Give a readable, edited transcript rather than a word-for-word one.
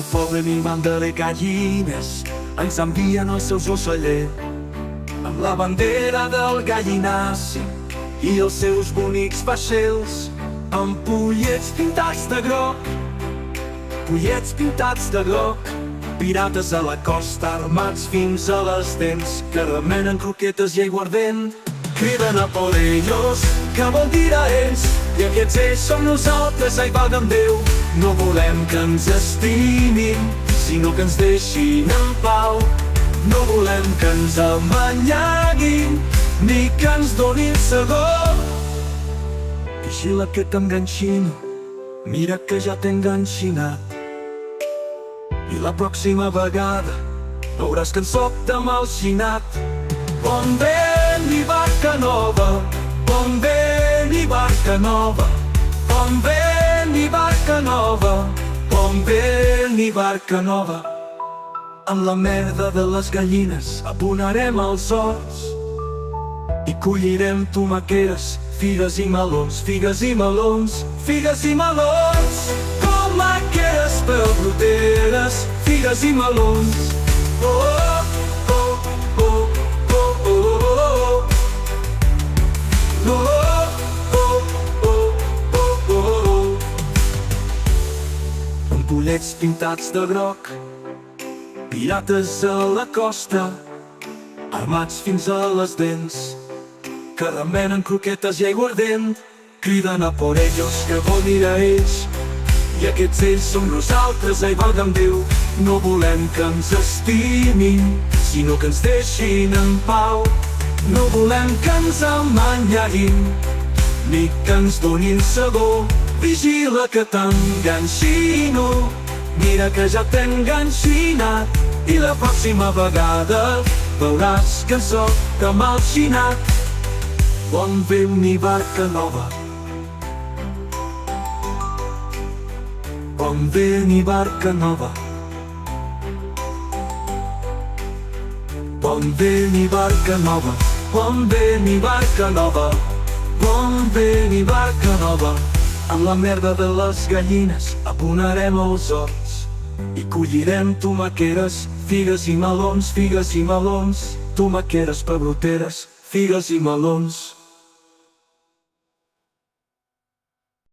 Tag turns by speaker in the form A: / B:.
A: el poble mimant de les gallines ens envien els seus ocellers amb la bandera del gallinaci i els seus bonics vaixells amb pollets pintats de groc, pollets pintats de groc. Pirates a la costa armats fins a les dents que remenen croquetes i aiguardent. Criden a por ellos, que vol dir a ells, i aquests ells som nosaltres, ai valga'm Déu. No volem que ens estimin, sinó que ens deixin en pau. No volem que ens amanyaguin, ni que ens donin segó. Vigila que t'enganxino, mira que ja t'he enganxinat. I la pròxima vegada veuràs que en soc de malxinat. Bon vent i barca nova, bon vent i barca nova, bon vent i barca nova, bon vent i barca nova. En la merda de les gallines aponarem els horts i collirem tomaqueres, figues i melons, figues i melons, figues i melons. Tomaqueres, pebroteres, figues i melons. Oh, oh, oh, oh, oh, oh, oh. Oh, oh, oh, oh, oh. Amb pollets pintats de groc, pirates a la costa, armats fins a les dents, que remenen croquetes i aiguardent. Criden a por ellos, que vol dir a ells, i aquests ells som nosaltres, ai valga'm Déu. No volem que ens estimin, sinó que ens deixin en pau. No volem que ens amanyaguin, ni que ens donin segó. Vigila que t'enganxino, mira que ja t'he enganxinat. I la pròxima vegada veuràs que en soc de malxinat. Bon vent i barca nova, bon vent i barca nova, bon vent i barca nova, bon vent i barca nova, bon vent i barca nova. Amb la merda de les gallines aponarem els horts i collirem tomaqueres, figues i melons, figues i melons. Tomaqueres, pebroteres, figues i melons.